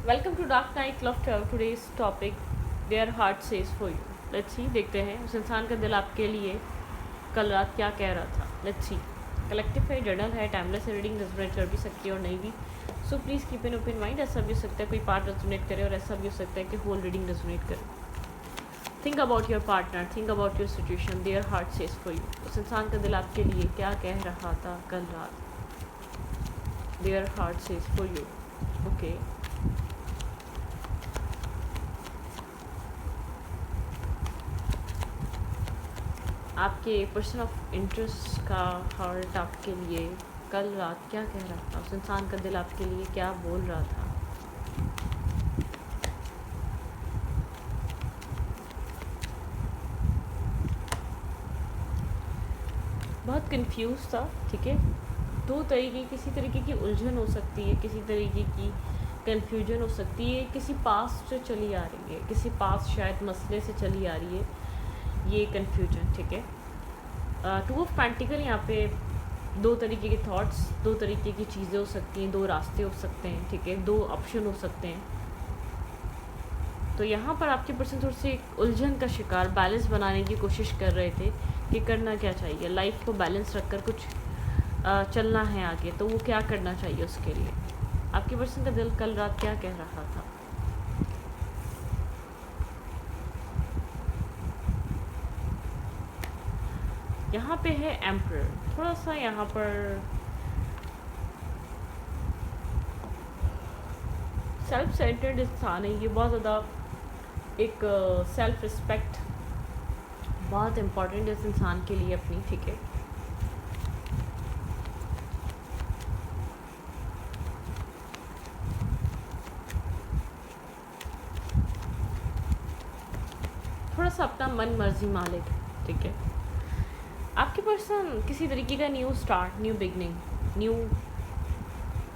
Welcome to dark night love today's topic their heart says for you. Let's see, देखते हैं उस इंसान का दिल आपके लिए कल रात क्या कह रहा था। Let's see. कलेक्टिव है, जर्नल है, टाइमलेस रीडिंग रेजोनेट कर भी सकती है और नहीं भी। So please keep an open mind. ऐसा भी हो सकता है कोई पार्ट रेजोनेट करे और ऐसा भी हो सकता है कि होल रीडिंग रेजोनेट करे। Think about your partner, think about your situation, there heart says for you. उस इंसान का दिल आपके लिए क्या कह रहा था कल रात। There heart says for you. Okay, आपके पर्सन ऑफ इंटरेस्ट का हार्ट आपके लिए कल रात क्या कह रहा था। उस इंसान का दिल आपके लिए क्या बोल रहा था। बहुत कंफ्यूज था, ठीक है। दो तरीके, किसी तरीके की उलझन हो सकती है, किसी तरीके की कंफ्यूजन हो सकती है, किसी पास से चली आ रही है, किसी पास शायद मसले से चली आ रही है ये कंफ्यूजन, ठीक है। टू ऑफ पेंटिकल यहाँ पे दो तरीके के थॉट्स, दो तरीके की चीज़ें हो सकती हैं, दो रास्ते हो सकते हैं, ठीक है, दो ऑप्शन हो सकते हैं। तो यहाँ पर आपके पर्सन थोड़ी सी उलझन का शिकार, बैलेंस बनाने की कोशिश कर रहे थे कि करना क्या चाहिए, लाइफ को बैलेंस रखकर कुछ चलना है आगे, तो वो क्या करना चाहिए उसके लिए। आपके पर्सन का दिल कल रात क्या कह रहा था। यहाँ पे है एम्परर। थोड़ा सा यहाँ पर सेल्फ सेंटर्ड इंसान है ये, बहुत ज़्यादा एक सेल्फ रिस्पेक्ट बहुत इम्पॉर्टेंट है इस इंसान के लिए अपनी, ठीक है। थोड़ा सा अपना मन मर्जी मालिक, ठीक है। आपके पर्सन किसी तरीके का new start, new beginning, new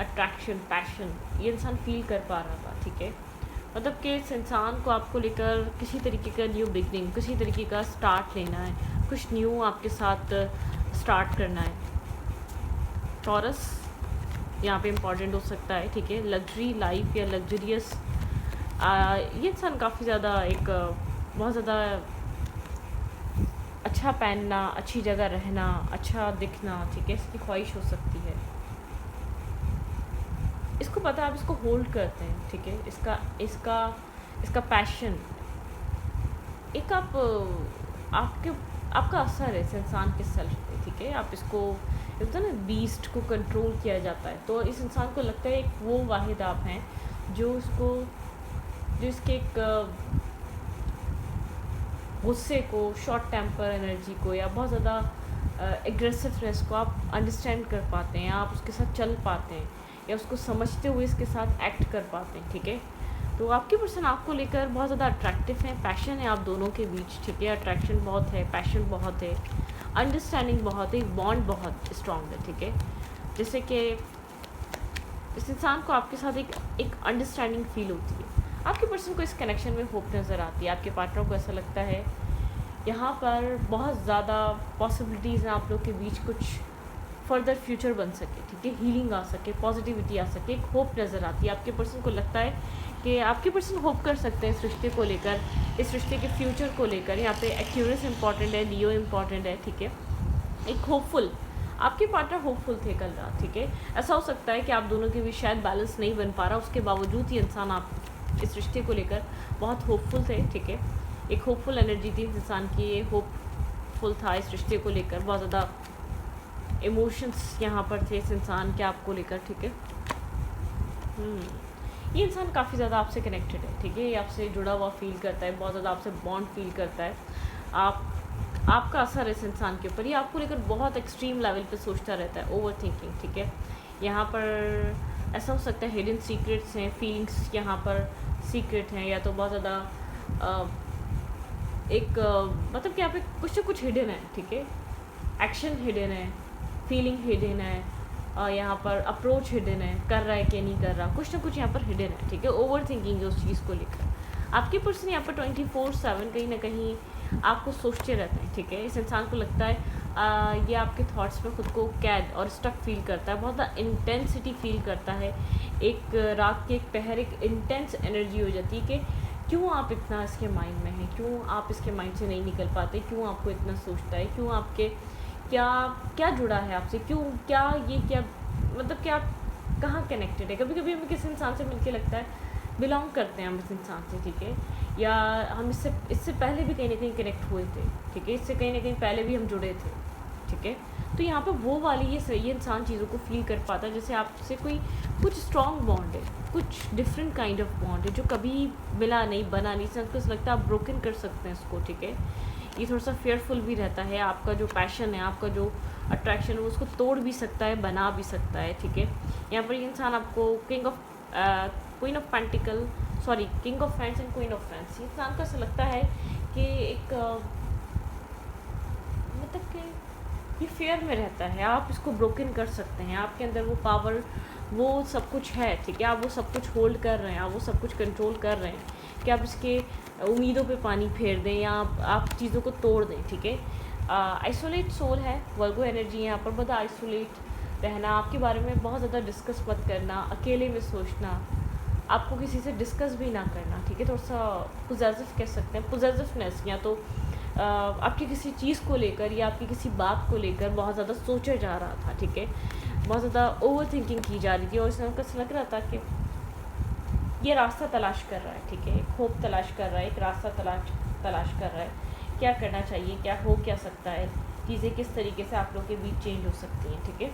attraction, passion ये इंसान फील कर पा रहा था, ठीक है। मतलब कि इस इंसान को आपको लेकर किसी तरीके का न्यू बिगनिंग, किसी तरीके का स्टार्ट लेना है, कुछ न्यू आपके साथ स्टार्ट करना है। टॉरस यहाँ पे इम्पॉर्टेंट हो सकता है, ठीक है। लग्जरी लाइफ या लग्जरियस, ये इंसान काफ़ी ज़्यादा एक बहुत ज़्यादा अच्छा पहनना, अच्छी जगह रहना, अच्छा दिखना, ठीक है, इसकी ख्वाहिश हो सकती है। इसको पता है आप इसको होल्ड करते हैं, ठीक है। इसका इसका इसका पैशन एक आपके आपका असर है इस इंसान के सेल्फ पे, ठीक है। आप इसको होता है ना, बीस्ट को कंट्रोल किया जाता है, तो इस इंसान को लगता है एक वो वाहिद आप हैं जो इसके एक गुस्से को, शॉर्ट टेम्पर एनर्जी को या बहुत ज़्यादा एग्रेसिवनेस को आप अंडरस्टैंड कर पाते हैं, आप उसके साथ चल पाते हैं या उसको समझते हुए इसके साथ एक्ट कर पाते हैं, ठीक है। तो आपके पर्सन आपको लेकर बहुत ज़्यादा अट्रैक्टिव है, पैशन है आप दोनों के बीच, ठीक है। अट्रैक्शन बहुत है, पैशन बहुत है, अंडरस्टैंडिंग बहुत है, बॉन्ड बहुत स्ट्रॉन्ग है, ठीक है। जैसे कि इस इंसान को आपके साथ एक अंडरस्टैंडिंग फील होती है। आपके पर्सन को इस कनेक्शन में होप नज़र आती है। आपके पार्टनर को ऐसा लगता है यहाँ पर बहुत ज़्यादा पॉसिबिलिटीज़ हैं आप लोग के बीच, कुछ फर्दर फ्यूचर बन सके, ठीक है, हीलिंग आ सके, पॉजिटिविटी आ सके, एक होप नज़र आती है। आपके पर्सन को लगता है कि आपके पर्सन होप कर सकते हैं इस रिश्ते को लेकर, इस रिश्ते के फ्यूचर को लेकर। यहाँ पे एक्यूरेंस इंपॉर्टेंट है, लियो इंपॉर्टेंट है, ठीक है। एक होपफुल, आपके पार्टनर होपफुल थे कल रात, ठीक है। ऐसा हो सकता है कि आप दोनों के बीच शायद बैलेंस नहीं बन पा रहा, उसके बावजूद ये इंसान आप इस रिश्ते को लेकर बहुत होपफुल थे, ठीक है। एक होपफुल एनर्जी थी इस इंसान की, ये होपफुल था इस रिश्ते को लेकर, बहुत ज़्यादा इमोशंस यहाँ पर थे इस इंसान के आपको लेकर, ठीक है। ये इंसान काफ़ी ज़्यादा आपसे कनेक्टेड है, ठीक है। ये आपसे जुड़ा हुआ फील करता है, बहुत ज़्यादा आपसे बॉन्ड फील करता है। आपका असर है इस इंसान के ऊपर, ये आपको लेकर बहुत एक्सट्रीम लेवल पे सोचता रहता है, ओवर थिंकिंग, ठीक है। यहाँ पर ऐसा हो सकता है हिडन सीक्रेट्स हैं, फीलिंग्स यहाँ पर सीक्रेट हैं, या तो बहुत ज़्यादा मतलब कि यहाँ पे कुछ ना कुछ हिडन है, ठीक है। एक्शन हिडन है, फीलिंग हिडन है, यहाँ पर अप्रोच हिडन है, कर रहा है कि नहीं कर रहा, कुछ ना कुछ यहाँ पर हिडन है, ठीक है। ओवर थिंकिंग है उस चीज़ को लेकर। आपके पर्सन यहाँ पर 24/7 कहीं ना कहीं आपको सोचते रहते हैं, ठीक है। इस इंसान को लगता है ये आपके थॉट्स में खुद को कैद और स्टक फील करता है, बहुत ज़्यादा इंटेंसिटी फील करता है। एक रात के एक पहर एक इंटेंस एनर्जी हो जाती है कि क्यों आप इतना इसके माइंड में हैं, क्यों आप इसके माइंड से नहीं निकल पाते, क्यों आपको इतना सोचता है, क्यों आपके क्या क्या जुड़ा है आपसे, क्यों क्या ये क्या मतलब क्या कहाँ कनेक्टेड है। कभी कभी हमें किसी इंसान से मिलके लगता है बिलोंग करते हैं हम इस इंसान से, ठीक है, या हम इससे इससे पहले भी कहीं ना कहीं कनेक्ट हुए थे, ठीक है, इससे कहीं ना कहीं पहले भी हम जुड़े थे, ठीक है। तो यहाँ पर वो वाली ये इंसान चीज़ों को फील कर पाता है जैसे आपसे कोई कुछ स्ट्रॉन्ग बॉन्ड है, कुछ डिफरेंट काइंड ऑफ बॉन्ड है जो कभी मिला नहीं, बना नहीं, सबको लगता है आप ब्रोकन कर सकते हैं इसको, ठीक है। ये थोड़ा सा फेयरफुल भी रहता है, आपका जो पैशन है, आपका जो अट्रैक्शन है, उसको तोड़ भी सकता है, बना भी सकता है, ठीक है। यहाँ पर ये इंसान आपको queen of pentacle sorry king of fans and queen of fans, ये इंसान को ऐसा लगता है कि एक मतलब कि ये फेयर में रहता है, आप इसको ब्रोकन कर सकते हैं, आपके अंदर वो पावर, वो सब कुछ है, ठीक है, आप वो सब कुछ होल्ड कर रहे हैं, आप वो सब कुछ कंट्रोल कर रहे हैं कि आप इसके उम्मीदों पे पानी फेर दें या आप चीज़ों को तोड़ दें, ठीक है। आइसोलेट सोल है, वर्गो एनर्जी है यहाँ पर, बहुत आइसोलेट रहना, आपके बारे में बहुत ज़्यादा डिस्कस मत करना, अकेले में सोचना, आपको किसी से डिस्कस भी ना करना, ठीक है। थोड़ा सा पोजेसिव कह सकते हैं, पोजेसिवनेस, या तो आपकी किसी चीज़ को लेकर या आपकी किसी बात को लेकर बहुत ज़्यादा सोचा जा रहा था, ठीक है, बहुत ज़्यादा ओवर थिंकिंग की जा रही थी और इसमें ऐसा लग रहा था कि ये रास्ता तलाश कर रहा है, ठीक है, एक होप तलाश कर रहा है, एक रास्ता तलाश कर रहा है, क्या करना चाहिए, क्या हो क्या सकता है, चीज़ें किस तरीके से आप लोग के बीच चेंज हो सकती हैं, ठीक है।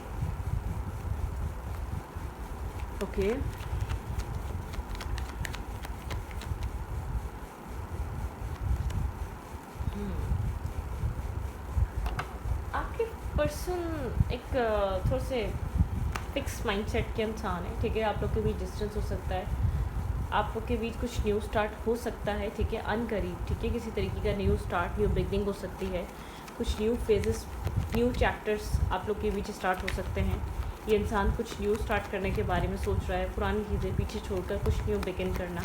ओके आपके पर्सन एक थोड़े से फिक्स माइंडसेट के इंसान है, ठीक है, आप लोग के बीच डिस्टेंस हो सकता है, आप लोग के बीच कुछ न्यू स्टार्ट हो सकता है, ठीक है, अनकरीब, ठीक है, किसी तरीके का न्यू स्टार्ट, न्यू बिगनिंग हो सकती है, कुछ न्यू फेजेस, न्यू चैप्टर्स आप लोग के बीच स्टार्ट हो सकते हैं। ये इंसान कुछ न्यू स्टार्ट करने के बारे में सोच रहा है, पुरानी चीज़ें पीछे छोड़कर कुछ न्यू बिगिन करना।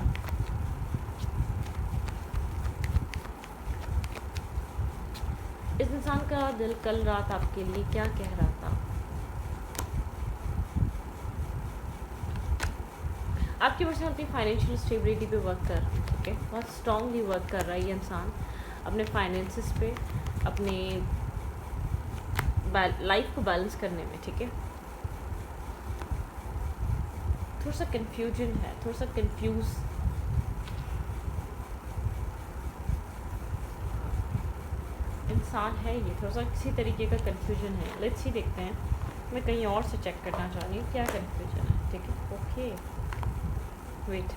इस इंसान का दिल कल रात आपके लिए क्या कह रहा था? आपके पर्सन अपनी फाइनेंशियल स्टेबिलिटी पे वर्क कर रहा है, ठीक है, बहुत स्ट्रांगली वर्क कर रहा है ये इंसान अपने फाइनेंसिस पे, अपने लाइफ को बैलेंस करने में, ठीक है। थोड़ा सा कन्फ्यूजन है, थोड़ा सा कन्फ्यूज इंसान है ये, थोड़ा सा किसी तरीके का कन्फ्यूजन है। लेट्स सी, देखते हैं, मैं कहीं और से चेक करना चाह रही हूँ क्या कन्फ्यूजन है, ठीक है। ओके वेट,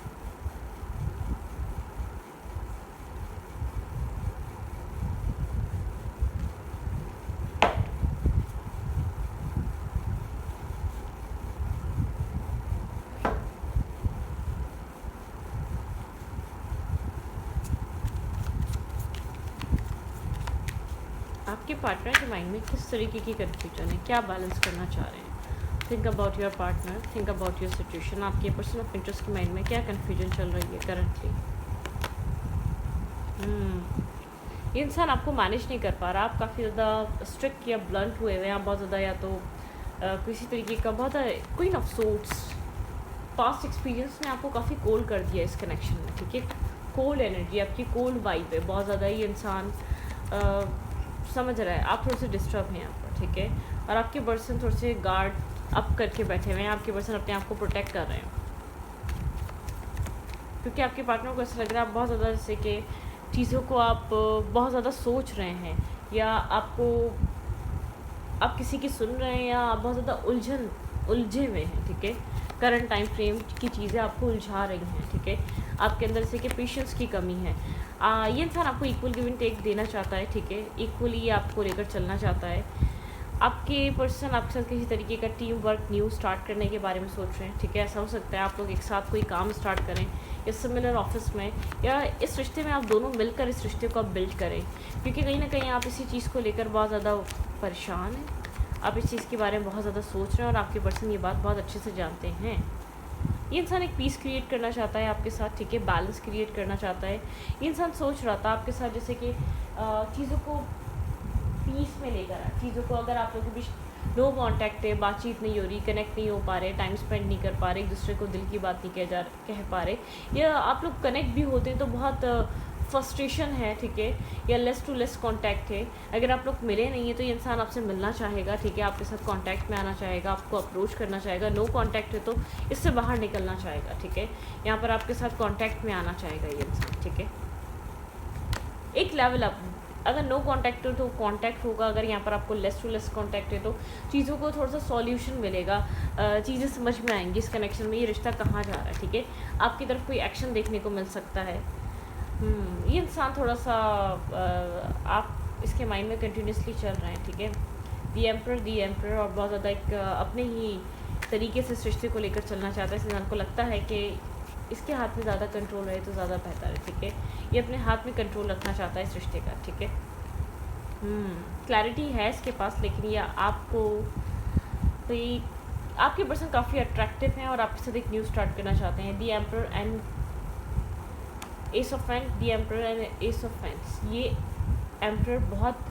आपके पार्टनर के माइंड में किस तरीके की कन्फ्यूजन है, क्या बैलेंस करना चाह रहे हैं? Think about your partner, think about your situation, आपके पर्सन ऑफ इंटरेस्ट के माइंड में क्या कन्फ्यूजन चल रही है करंटली? ये इंसान आपको मैनेज नहीं कर पा रहा, आप काफ़ी ज़्यादा स्ट्रिक्ट या ब्लंट हुए हुए हैं, आप बहुत ज़्यादा या तो किसी तरीके का बहुत queen of sorts, past experience ने आपको काफ़ी कोल्ड कर दिया इस कनेक्शन में, ठीक है, कोल्ड एनर्जी, आपकी कोल्ड वाइब है बहुत ज़्यादा। ये इंसान समझ रहा है आप थोड़े से डिस्टर्ब हैं यहाँ पर, ठीक है, और आपके पर्सन थोड़े से गार्ड अप करके बैठे हुए हैं, आपके पर्सन अपने आप को प्रोटेक्ट कर रहे हैं, क्योंकि आपके पार्टनर को ऐसा लग रहा है आप बहुत ज़्यादा जैसे कि चीज़ों को आप बहुत ज़्यादा सोच रहे हैं, या आप किसी की सुन रहे हैं, या आप बहुत ज़्यादा उलझे हुए हैं, ठीक है, करंट टाइम फ्रेम की चीज़ें आपको उलझा रही हैं, ठीक है, आपके अंदर से कि पेशेंस की कमी है। ये इंसान आपको इक्वल गिव एंड टेक देना चाहता है, ठीक है, इक्वली आपको लेकर चलना चाहता है। आपके पर्सन आपके साथ किसी तरीके का टीम वर्क न्यू स्टार्ट करने के बारे में सोच रहे हैं, ठीक है, ऐसा हो सकता है आप लोग एक साथ कोई काम स्टार्ट करें या सिमिलर ऑफिस में, या इस रिश्ते में आप दोनों मिलकर इस रिश्ते को आप बिल्ड करें, क्योंकि कहीं ना कहीं आप इसी चीज़ को लेकर बहुत ज़्यादा परेशान हैं, आप इस चीज़ के बारे में बहुत ज़्यादा सोच रहे हैं और आपके पर्सन ये बात बहुत अच्छे से जानते हैं। ये इंसान एक पीस क्रिएट करना चाहता है आपके साथ, ठीक है, बैलेंस क्रिएट करना चाहता है। ये इंसान सोच रहा था आपके साथ जैसे कि चीज़ों को पीस में लेकर आए चीज़ों को। अगर आप लोगों के बीच नो कांटेक्ट है, बातचीत नहीं हो रही, कनेक्ट नहीं हो पा रहे, टाइम स्पेंड नहीं कर पा रहे, एक दूसरे को दिल की बात नहीं कह पा रहे, या आप लोग कनेक्ट भी होते हैं तो बहुत फ्रस्ट्रेशन है, ठीक है, या लेस टू लेस कांटेक्ट है। अगर आप लोग मिले नहीं है तो ये इंसान आपसे मिलना चाहेगा, ठीक है, आपके साथ कांटेक्ट में आना चाहेगा, आपको अप्रोच करना चाहेगा। नो कांटेक्ट है तो इससे बाहर निकलना चाहेगा, ठीक है, यहाँ पर आपके साथ कांटेक्ट में आना चाहेगा ये इंसान, ठीक है। एक लेवल अप, अगर नो कांटेक्ट हो तो कांटेक्ट होगा, अगर यहाँ पर आपको लेस टू लेस कांटेक्ट है तो चीज़ों को थोड़ा सा सॉल्यूशन मिलेगा, चीज़ें समझ में आएंगी इस कनेक्शन में, ये रिश्ता कहाँ जा रहा है, ठीक है। आपकी तरफ कोई एक्शन देखने को मिल सकता है। ये इंसान थोड़ा सा आप इसके माइंड में कंटिन्यूसली चल रहे हैं, ठीक है, दी एम्पर, और बहुत ज़्यादा एक अपने ही तरीके से इस रिश्ते को लेकर चलना चाहता है। इस इंसान को लगता है कि इसके हाथ में ज़्यादा कंट्रोल रहे तो ज़्यादा बेहतर है, ठीक है, ये अपने हाथ में कंट्रोल रखना चाहता है इस रिश्ते का, ठीक है। क्लैरिटी है इसके पास, लेकिन ये आपको तो ये आपके पर्सन काफ़ी अट्रैक्टिव हैं और आपके साथ एक न्यू स्टार्ट करना चाहते हैं। The ampersand of fans, the ampersand of fans, ये एम्पर बहुत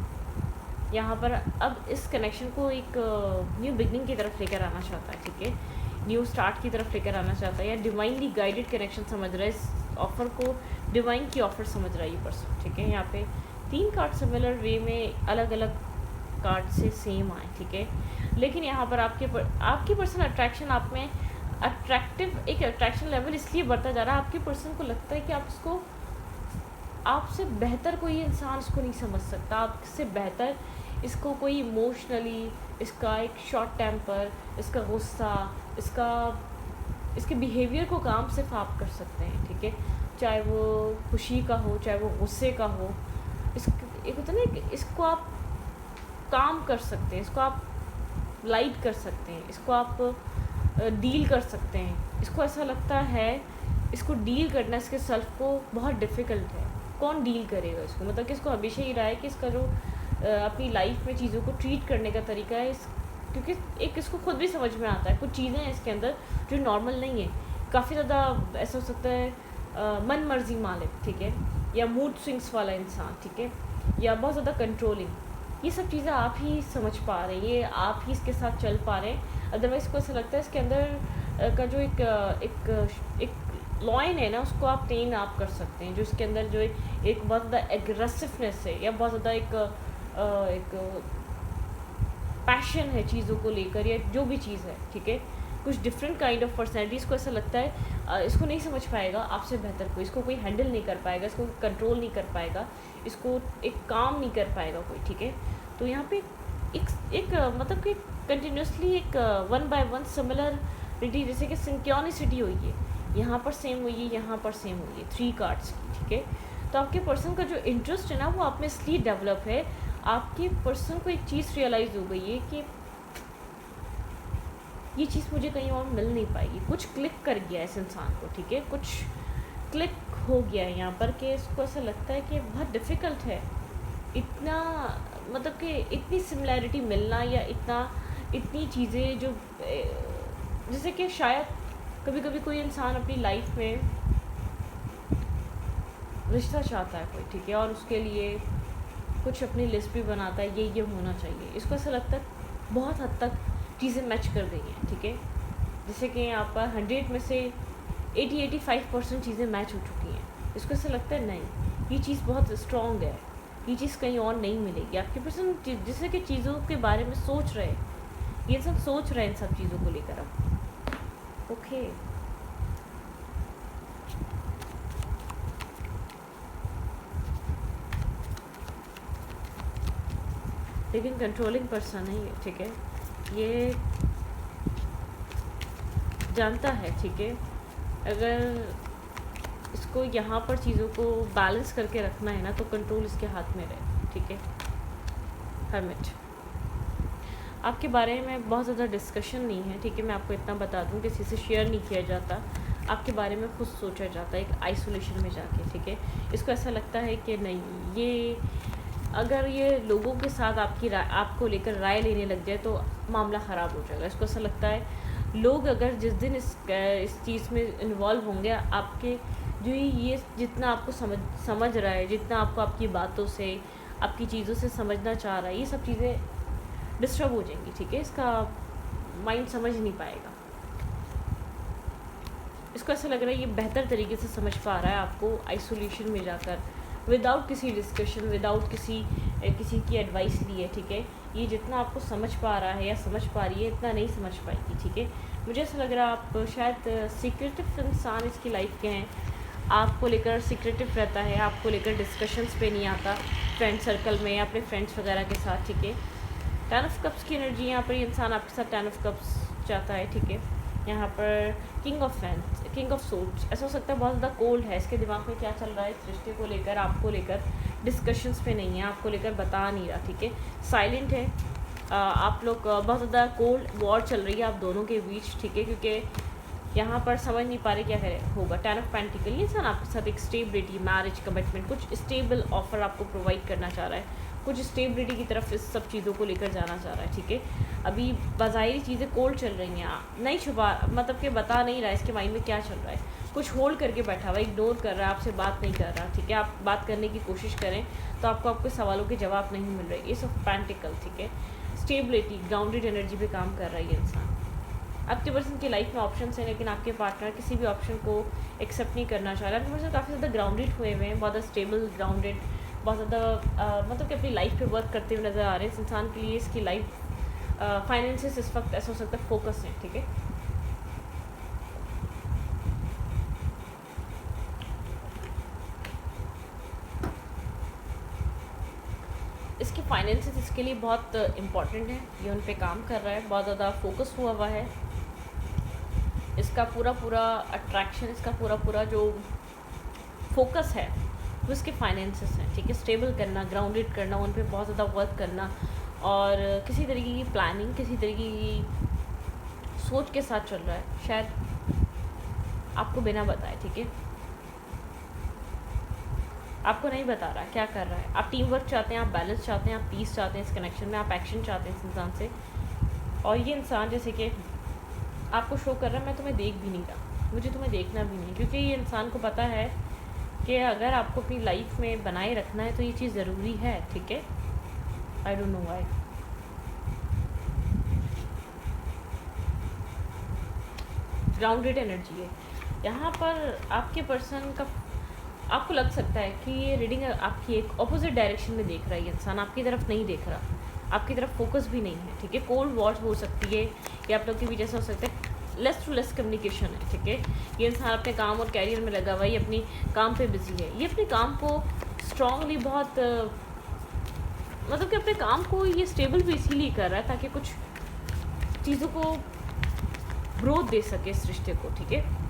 यहाँ पर अब इस कनेक्शन को एक न्यू बिगनिंग की तरफ लेकर आना चाहता है, ठीक है, न्यू स्टार्ट की तरफ लेकर आना चाहता है, या डिवाइनली गाइडेड कनेक्शन समझ रहा है, इस ऑफ़र को डिवाइन की ऑफ़र समझ रहा है ये पर्सन, ठीक है। यहाँ पे 3 कार्ड सिमिलर वे में अलग अलग कार्ड से सेम आए, ठीक है, लेकिन यहाँ पर आपके पर्सन अट्रैक्शन आप में एक अट्रैक्शन लेवल इसलिए बढ़ता जा रहा है, आपके पर्सन को लगता है कि आप इसको, आपसे बेहतर कोई इंसान इसको नहीं समझ सकता, आपसे बेहतर इसको कोई इमोशनली, इसका एक शॉर्ट टेम्पर, इसका गुस्सा, इसके बिहेवियर को काम सिर्फ आप कर सकते हैं, ठीक है, चाहे वो खुशी का हो, चाहे वो गुस्से का हो, एक होता है ना, इसको आप काम कर सकते हैं, इसको आप लाइट कर सकते हैं, इसको आप डील कर सकते हैं। इसको ऐसा लगता है इसको डील करना इसके सेल्फ को बहुत डिफ़िकल्ट है, कौन डील करेगा इसको, मतलब कि इसको हमेशा ही रहा है कि इसका जो अपनी लाइफ में चीज़ों को ट्रीट करने का तरीका है, क्योंकि एक इसको खुद भी समझ में आता है कुछ चीज़ें हैं इसके अंदर जो नॉर्मल नहीं है, काफ़ी ज़्यादा ऐसा हो सकता है मन मर्जी मालिक, ठीक है, या मूड स्विंग्स वाला इंसान, ठीक है, या बहुत ज़्यादा कंट्रोलिंग, ये सब चीज़ें आप ही समझ पा रहे हैं, ये आप ही इसके साथ चल पा रहे हैं। अदरवाइज़ को ऐसा लगता है इसके अंदर का जो एक लॉइन है ना, उसको आप ट्रेन आप कर सकते हैं, जो इसके अंदर जो एक बहुत ज़्यादा एग्रेसिवनेस है, या बहुत ज़्यादा एक पैशन है चीज़ों को लेकर, या जो भी चीज़ है, ठीक है, कुछ डिफरेंट काइंड ऑफ पर्सनैलिटीज़ को ऐसा लगता है इसको नहीं समझ पाएगा आपसे बेहतर कोई, इसको कोई हैंडल नहीं कर पाएगा, इसको कंट्रोल नहीं कर पाएगा, इसको एक काम नहीं कर पाएगा कोई, ठीक है। तो यहाँ पे एक मतलब कि कंटिन्यूसली एक 1 by 1 सिमिलरिटी, जैसे कि सिंक्रोनिसिटी हुई है, यहाँ पर सेम हुई है, यहाँ पर सेम हुई है, 3 कार्ड्स की, ठीक है। तो आपके पर्सन का जो इंटरेस्ट है ना, वो आप में इसलिए डेवलप है, आपके पर्सन को एक चीज़ रियलाइज़ हो गई है कि ये चीज़ मुझे कहीं और मिल नहीं पाएगी, कुछ क्लिक कर गया इस इंसान को, ठीक है, कुछ क्लिक हो गया है यहाँ पर, कि इसको ऐसा लगता है कि बहुत डिफ़िकल्ट है इतना, मतलब कि इतनी सिमिलैरिटी मिलना, या इतनी चीज़ें जो जैसे कि शायद कभी कभी कोई इंसान अपनी लाइफ में रिश्ता चाहता है कोई, ठीक है, और उसके लिए कुछ अपनी लिस्ट भी बनाता है, ये होना चाहिए, इसको ऐसा लगता है बहुत हद तक चीज़ें मैच कर गई हैं, ठीक है, जैसे कि यहाँ पर 100 में से 80-85% चीज़ें मैच हो चुकी हैं, इसको ऐसा लगता है नहीं, ये चीज़ बहुत स्ट्रॉन्ग है, ये चीज़ कहीं और नहीं मिलेगी। आपके पर्सन जैसे कि चीज़ों के बारे में सोच रहे हैं, ये सब सोच रहे हैं इन सब चीज़ों को लेकर अब, ओके। लेकिन कंट्रोलिंग पर्सन है ये, ठीक है, ये जानता है, ठीक है, अगर इसको यहाँ पर चीज़ों को बैलेंस करके रखना है ना, तो कंट्रोल इसके हाथ में रहे, ठीक है। हर्मिट, आपके बारे में बहुत ज़्यादा डिस्कशन नहीं है, ठीक है, मैं आपको इतना बता दूँ, किसी से शेयर नहीं किया जाता, आपके बारे में खुद सोचा जाता है एक आइसोलेशन में जाके, ठीक है। इसको ऐसा लगता है कि नहीं, ये अगर ये लोगों के साथ आपको लेकर राय लेने लग जाए तो मामला ख़राब हो जाएगा। इसको ऐसा लगता है लोग अगर जिस दिन इस चीज़ में इन्वॉल्व होंगे, आपके जो ये जितना आपको समझ रहा है, जितना आपको आपकी बातों से, आपकी चीज़ों से समझना चाह रहा है, ये सब चीज़ें डिस्टर्ब हो जाएंगी, ठीक है। इसका माइंड समझ नहीं पाएगा, इसको ऐसा लग रहा है ये बेहतर तरीके से समझ पा रहा है आपको आइसोलेशन में जाकर, विदाउट किसी डिस्कशन, विदाउट किसी की एडवाइस लिए, ठीक है। ये जितना आपको समझ पा रहा है या समझ पा रही है, इतना नहीं समझ पाएगी, ठीक है। मुझे ऐसा लग रहा है आप शायद सीक्रेटिव इंसान इसकी लाइफ के हैं, आपको लेकर सीक्रेटिव रहता है, आपको लेकर डिस्कशंस पे नहीं आता फ्रेंड सर्कल में या अपने फ्रेंड्स वगैरह के साथ, ठीक है। 10 ऑफ कप्स की एनर्जी यहाँ पर ये इंसान आपके साथ 10 ऑफ कप्स चाहता है, ठीक है। यहाँ पर king of fans, king of souls, ऐसा हो सकता है बहुत ज़्यादा कोल्ड है, इसके दिमाग में क्या चल रहा है इस रिश्ते को लेकर, आपको लेकर डिस्कशंस पे नहीं है, आपको लेकर बता नहीं रहा, ठीक है। साइलेंट है, आप लोग बहुत ज़्यादा कोल्ड वॉर चल रही है आप दोनों के बीच, ठीक है, क्योंकि यहाँ पर समझ नहीं पा रहे क्या होगा। 10 ऑफ पेंटिकल, ये इंसान आपके साथ एक स्टेबिलिटी, मैरिज, कमिटमेंट, कुछ स्टेबल ऑफर आपको प्रोवाइड करना चाह रहा है, कुछ स्टेबिलिटी की तरफ इस सब चीज़ों को लेकर जाना चाह रहा है, ठीक है। अभी बाज़ाहिरी चीज़ें कोल्ड चल रही हैं, नहीं छुपा, मतलब कि बता नहीं रहा है इसके माइंड में क्या चल रहा है, कुछ होल्ड करके बैठा हुआ, इग्नोर कर रहा है, आपसे बात नहीं कर रहा, ठीक है। आप बात करने की कोशिश करें तो आपको आपके सवालों के जवाब नहीं मिल रहे। एस ऑफ पेंटिकल, ठीक है, स्टेबिलिटी, ग्राउंडेड एनर्जी पे काम कर रहा है ये इंसान। आपके पर्सन की लाइफ में ऑप्शंस हैं, लेकिन आपके पार्टनर किसी भी ऑप्शन को एक्सेप्ट नहीं करना चाह रहा है। आपके पर्सन काफ़ी ज़्यादा ग्राउंडेड हुए हैं, बहुत ज़्यादा स्टेबल, ग्राउंडेड, बहुत ज़्यादा मतलब कि अपनी लाइफ पे वर्क करते हुए नज़र आ रहे हैं। इस इंसान के लिए इसकी लाइफ फाइनेंसेस इस वक्त ऐसा हो सकता है फोकस है, ठीक है। इसके फाइनेंसेस इसके लिए बहुत इम्पॉर्टेंट है, ये उन पे काम कर रहा है, बहुत ज़्यादा फोकस हुआ है। इसका पूरा अट्रैक्शन, इसका पूरा जो फोकस है वो इसके फाइनेंसेस हैं, ठीक है। स्टेबल करना, ग्राउंडेड करना, उन पे बहुत ज़्यादा वर्क करना, और किसी तरीके की प्लानिंग, किसी तरीके की सोच के साथ चल रहा है, शायद आपको बिना बताए, ठीक है। आपको नहीं बता रहा क्या कर रहा है। आप टीम वर्क चाहते हैं, आप बैलेंस चाहते हैं, आप पीस चाहते हैं इस कनेक्शन में, आप एक्शन चाहते हैं इस इंसान से। और ये इंसान जैसे कि आपको शो कर रहा है मैं तुम्हें देख भी नहीं रहा, मुझे तुम्हें देखना भी नहीं, क्योंकि ये इंसान को पता है कि अगर आपको अपनी लाइफ में बनाए रखना है तो ये चीज़ ज़रूरी है, ठीक है। I don't know why. Grounded energy है यहाँ पर। आपके पर्सन का आपको लग सकता है कि ये रीडिंग आपकी एक ऑपोजिट डायरेक्शन में देख रहा है, ये इंसान आपकी तरफ नहीं देख रहा, आपकी तरफ फोकस भी नहीं है, ठीक है। कोल्ड वॉर हो सकती है, या आप लोग की वजह से हो सकता है लेस टू लेस कम्युनिकेशन है, ठीक है। ये इंसान अपने काम और कैरियर में लगा हुआ है, ये अपनी काम पे बिजी है, ये अपने काम को स्ट्रांगली बहुत मतलब कि अपने काम को ये स्टेबल भी इसीलिए कर रहा है ताकि कुछ चीज़ों को ग्रोथ दे सके इस रिश्ते को, ठीक है।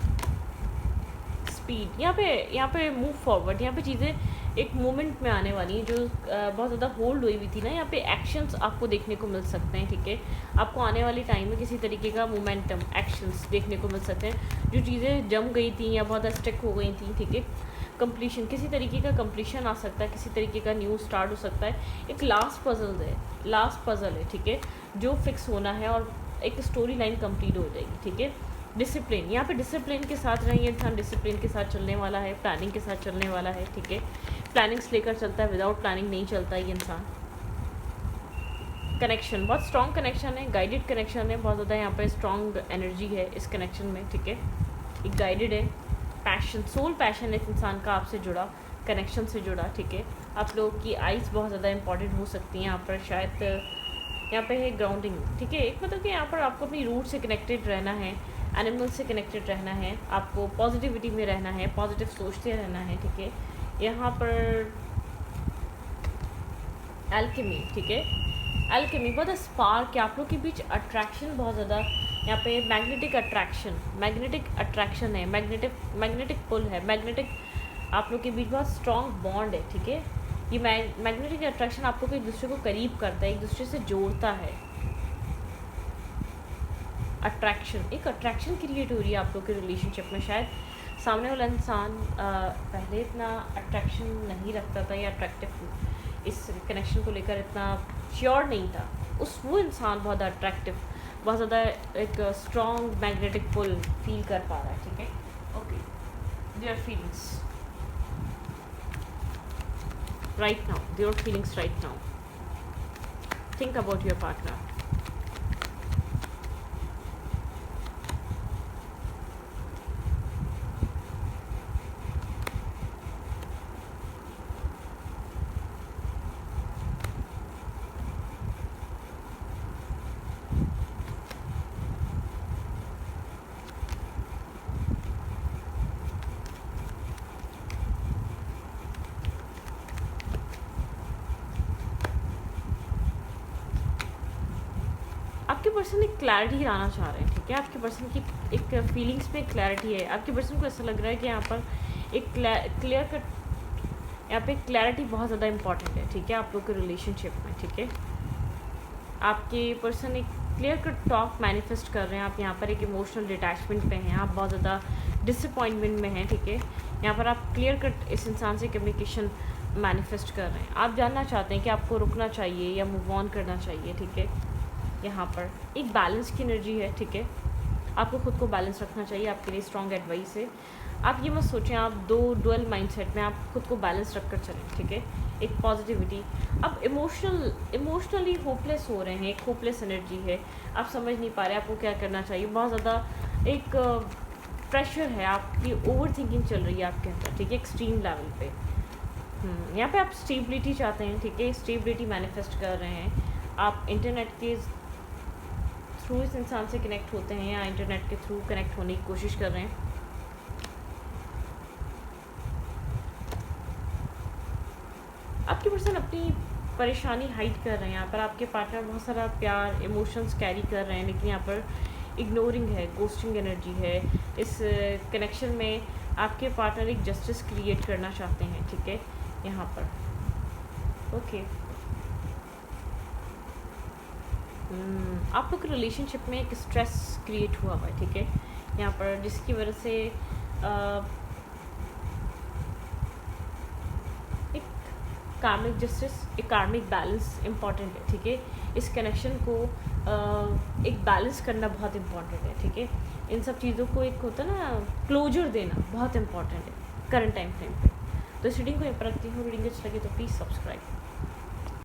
स्पीड, यहाँ पे मूव फॉरवर्ड, यहाँ पे चीज़ें एक मोमेंट में आने वाली हैं जो बहुत ज़्यादा होल्ड हुई थी ना, यहाँ पे एक्शंस आपको देखने को मिल सकते हैं, ठीक है। आपको आने वाली टाइम में किसी तरीके का मोमेंटम, एक्शंस देखने को मिल सकते हैं, जो चीज़ें जम गई थी या बहुत ज़्यादा स्टिक हो गई थी, ठीक है। कंप्लीशन, किसी तरीके का कंप्लीशन आ सकता है, किसी तरीके का न्यू स्टार्ट हो सकता है। एक लास्ट पजल है, ठीक है, जो फिक्स होना है और एक स्टोरी लाइन कंप्लीट हो जाएगी, ठीक है। डिसिप्लिन, यहाँ पे डिसिप्लिन के साथ रहेंगे इंसान, डिसिप्लिन के साथ चलने वाला है, प्लानिंग के साथ चलने वाला है, ठीक है। प्लानिंग्स लेकर चलता है, विदाउट प्लानिंग नहीं चलता ये इंसान। कनेक्शन, बहुत स्ट्रॉन्ग कनेक्शन है, गाइडेड कनेक्शन है, बहुत ज़्यादा यहाँ पे स्ट्रॉन्ग एनर्जी है इस कनेक्शन में, ठीक है। एक गाइडेड है, पैशन, सोल पैशन है इस इंसान का आपसे जुड़ा, कनेक्शन से जुड़ा, ठीक है। आप लोगों की आइज़ बहुत ज़्यादा इंपॉर्टेंट हो सकती हैं यहाँ पर, शायद यहाँ पे है ग्राउंडिंग, ठीक है। एक मतलब कि यहाँ पर आपको अपनी रूट से कनेक्टेड रहना है, एनिमल से कनेक्टेड रहना है, आपको पॉजिटिविटी में रहना है, पॉजिटिव सोचते रहना है, ठीक है। यहाँ पर एल्केमी, ठीक है, एल्केमी बहुत स्पार्क है आप लोग के बीच, अट्रैक्शन बहुत ज़्यादा यहाँ पे, मैग्नेटिक अट्रैक्शन है, मैग्नेटिक पुल है, मैग्नेटिक आप लोग के बीच बहुत स्ट्रॉन्ग बॉन्ड है, ठीक है। ये मैग्नेटिक अट्रैक्शन आप लोग को एक दूसरे को करीब करता है, एक दूसरे से जोड़ता है। अट्रैक्शन, एक अट्रैक्शन क्रिएट हो रही है आप लोग के रिलेशनशिप में, शायद सामने वाला इंसान पहले इतना अट्रैक्शन नहीं रखता था या अट्रैक्टिव इस कनेक्शन को लेकर इतना श्योर नहीं था, वो इंसान बहुत अट्रैक्टिव, बहुत ज़्यादा एक स्ट्रॉन्ग मैग्नेटिक पुल फील कर पा रहा है, ठीक है। Okay, their feelings, right now, your feelings right now. Think about your partner. आपके पर्सन एक क्लैरिटी लाना चाह रहे हैं, ठीक है। आपके पर्सन की एक फीलिंग्स में क्लैरिटी है। आपके पर्सन को ऐसा लग रहा है कि यहाँ पर एक क्लियर कट, यहाँ पे क्लैरिटी बहुत ज़्यादा इंपॉर्टेंट है, ठीक है, आप लोग के रिलेशनशिप में, ठीक है। आपके पर्सन एक क्लियर कट टॉक मैनिफेस्ट कर रहे हैं। आप यहाँ पर एक इमोशनल डिटैचमेंट पे हैं, आप बहुत ज़्यादा डिसअपॉइंटमेंट में हैं, ठीक है। यहाँ पर आप क्लियर कट इस इंसान से कम्युनिकेशन मैनिफेस्ट कर रहे हैं। आप जानना चाहते हैं कि आपको रुकना चाहिए या मूव ऑन करना चाहिए, ठीक है। यहाँ पर एक बैलेंस की एनर्जी है, ठीक है। आपको खुद को बैलेंस रखना चाहिए, आपके लिए स्ट्रॉन्ग एडवाइस है। आप ये मत सोचें आप दो डुअल माइंडसेट में, आप खुद को बैलेंस रख कर चलें, ठीक है। एक पॉजिटिविटी, अब इमोशनली होपलेस हो रहे हैं, एक होपलेस एनर्जी है, आप समझ नहीं पा रहे आपको क्या करना चाहिए। बहुत ज़्यादा एक प्रेशर है, आपकी ओवर थिंकिंग चल रही है आपके अंदर, ठीक है, एक्सट्रीम लेवल पे। यहाँ पे आप स्टेबिलिटी चाहते हैं, ठीक है, स्टेबिलिटी मैनिफेस्ट कर रहे हैं। आप इंटरनेट के थ्रू इस इंसान से कनेक्ट होते हैं या इंटरनेट के थ्रू कनेक्ट होने की कोशिश कर रहे हैं। आपके पर्सन अपनी परेशानी हाइड कर रहे हैं। यहाँ पर आपके पार्टनर बहुत सारा प्यार इमोशंस कैरी कर रहे हैं, लेकिन यहाँ पर इग्नोरिंग है, गोस्टिंग एनर्जी है। इस कनेक्शन में आपके पार्टनर एक जस्टिस क्रिएट करना चाहते हैं, ठीक है, यहाँ पर। ओके, आप लोग के रिलेशनशिप में एक स्ट्रेस क्रिएट हुआ है, ठीक है, यहाँ पर, जिसकी वजह से एक कार्मिक जस्टिस, एक कार्मिक बैलेंस इम्पॉर्टेंट है, ठीक है। इस कनेक्शन को एक बैलेंस करना बहुत इम्पॉर्टेंट है, ठीक है। इन सब चीज़ों को एक होता है ना, क्लोजर देना बहुत इम्पॉर्टेंट है करंट टाइम फ्रेम पे। तो इस रीडिंग को यहाँ पर रखती हूँ। रीडिंग अच्छी लगी तो प्लीज़ सब्सक्राइब।